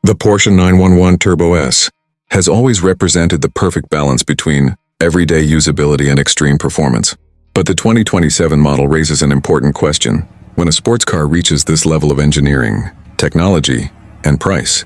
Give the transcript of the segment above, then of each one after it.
The Porsche 911 Turbo S has always represented the perfect balance between everyday usability and extreme performance. But the 2027 model raises an important question. When a sports car reaches this level of engineering, technology, and price,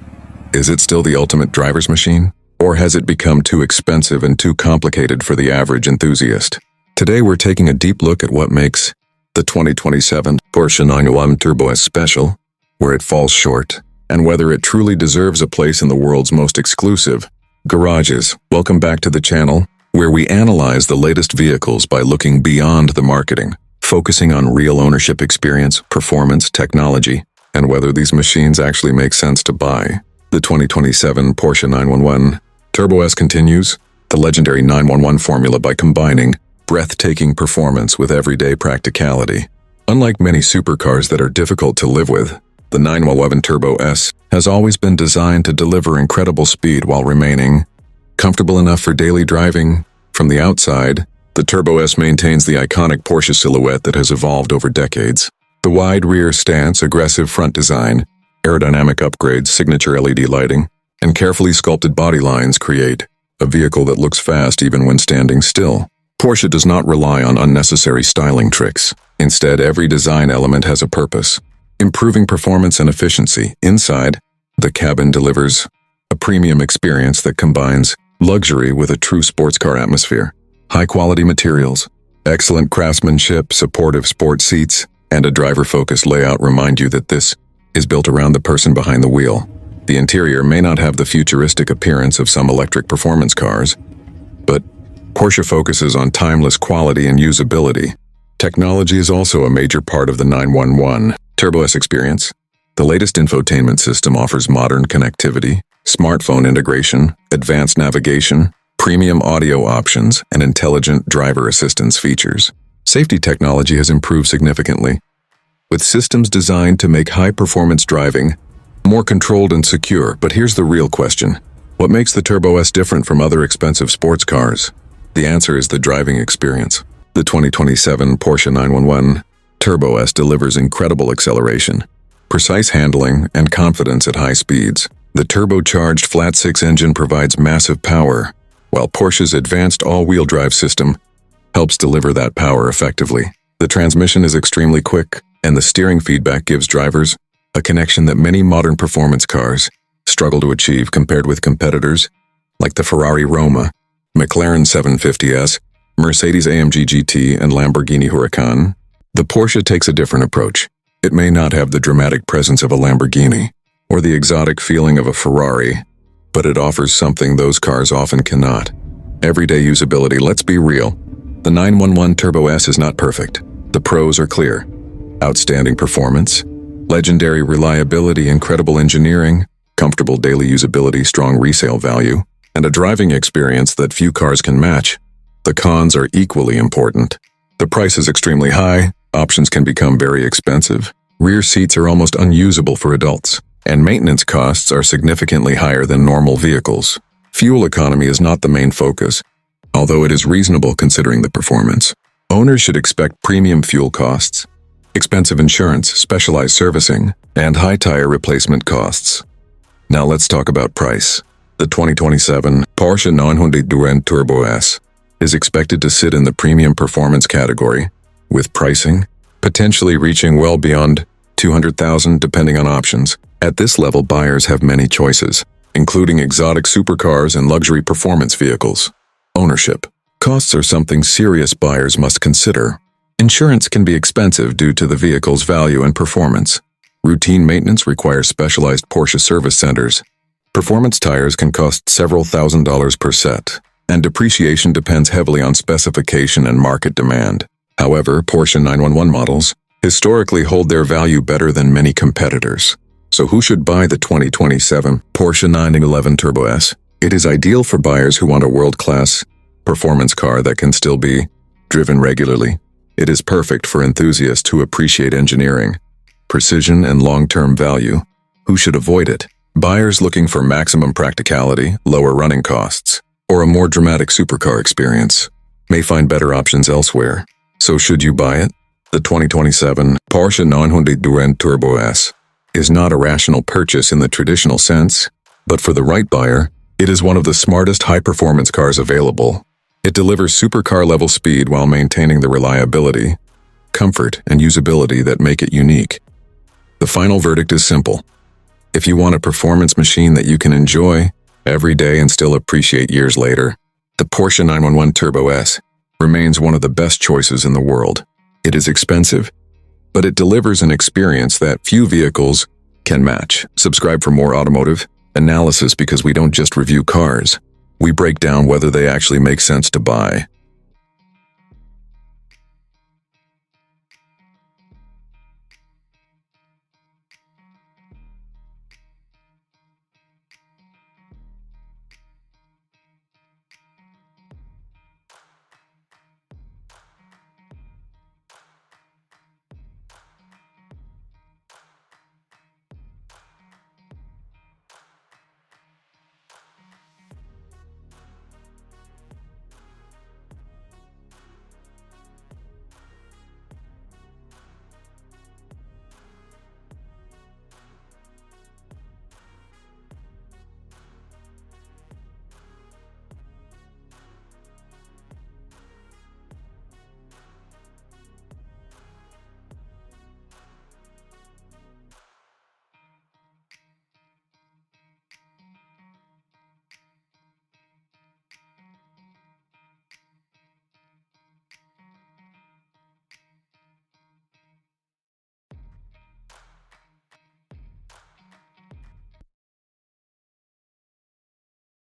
is it still the ultimate driver's machine? Or has it become too expensive and too complicated for the average enthusiast? Today we're taking a deep look at what makes the 2027 Porsche 911 Turbo S special, where it falls short, and whether it truly deserves a place in the world's most exclusive garages. Welcome back to the channel, where we analyze the latest vehicles by looking beyond the marketing, focusing on real ownership experience, performance, technology, and whether these machines actually make sense to buy. The 2027 Porsche 911 Turbo S continues the legendary 911 formula by combining breathtaking performance with everyday practicality. Unlike many supercars that are difficult to live with, the 911 Turbo S has always been designed to deliver incredible speed while remaining comfortable enough for daily driving. From the outside, the Turbo S maintains the iconic Porsche silhouette that has evolved over decades. The wide rear stance, aggressive front design, aerodynamic upgrades, signature LED lighting, and carefully sculpted body lines create a vehicle that looks fast even when standing still. Porsche does not rely on unnecessary styling tricks. Instead, every design element has a purpose, improving performance and efficiency. Inside, the cabin delivers a premium experience that combines luxury with a true sports car atmosphere. High-quality materials, excellent craftsmanship, supportive sport seats, and a driver-focused layout remind you that this is built around the person behind the wheel. The interior may not have the futuristic appearance of some electric performance cars, but Porsche focuses on timeless quality and usability. Technology is also a major part of the 911 Turbo S experience. The latest infotainment system offers modern connectivity, smartphone integration, advanced navigation, premium audio options, and intelligent driver assistance features. Safety technology has improved significantly, with systems designed to make high-performance driving more controlled and secure. But here's the real question. What makes the Turbo S different from other expensive sports cars? The answer is the driving experience. The 2027 Porsche 911 Turbo S delivers incredible acceleration, precise handling, and confidence at high speeds. The turbocharged flat-six engine provides massive power, while Porsche's advanced all-wheel drive system helps deliver that power effectively. The transmission is extremely quick, and the steering feedback gives drivers a connection that many modern performance cars struggle to achieve compared with competitors like the Ferrari Roma, McLaren 750S, Mercedes-AMG GT, and Lamborghini Huracan. The Porsche takes a different approach. It may not have the dramatic presence of a Lamborghini or the exotic feeling of a Ferrari, but it offers something those cars often cannot: everyday usability. Let's be real. The 911 Turbo S is not perfect. The pros are clear: outstanding performance, legendary reliability, incredible engineering, comfortable daily usability, strong resale value, and a driving experience that few cars can match. The cons are equally important. The price is extremely high, options can become very expensive, rear seats are almost unusable for adults, and maintenance costs are significantly higher than normal vehicles. Fuel economy is not the main focus, although it is reasonable considering the performance. Owners should expect premium fuel costs, expensive insurance, specialized servicing, and high tire replacement costs. Now let's talk about price. The 2027 Porsche 911 Turbo S is expected to sit in the premium performance category, with pricing potentially reaching well beyond $200,000 depending on options. At this level, buyers have many choices, including exotic supercars and luxury performance vehicles. Ownership costs are something serious buyers must consider. Insurance can be expensive due to the vehicle's value and performance. Routine maintenance requires specialized Porsche service centers. Performance tires can cost several $1,000s per set, and depreciation depends heavily on specification and market demand. However, Porsche 911 models historically hold their value better than many competitors. So who should buy the 2027 Porsche 911 Turbo S? It is ideal for buyers who want a world-class performance car that can still be driven regularly. It is perfect for enthusiasts who appreciate engineering, precision, and long-term value. Who should avoid it? Buyers looking for maximum practicality, lower running costs, or a more dramatic supercar experience may find better options elsewhere. So should you buy it? The 2027 Porsche 911 Turbo S is not a rational purchase in the traditional sense, but for the right buyer, it is one of the smartest high-performance cars available. It delivers supercar-level speed while maintaining the reliability, comfort, and usability that make it unique. The final verdict is simple. If you want a performance machine that you can enjoy every day and still appreciate years later, the Porsche 911 Turbo S remains one of the best choices in the world. It is expensive, but it delivers an experience that few vehicles can match. Subscribe for more automotive analysis because we don't just review cars. We break down whether they actually make sense to buy.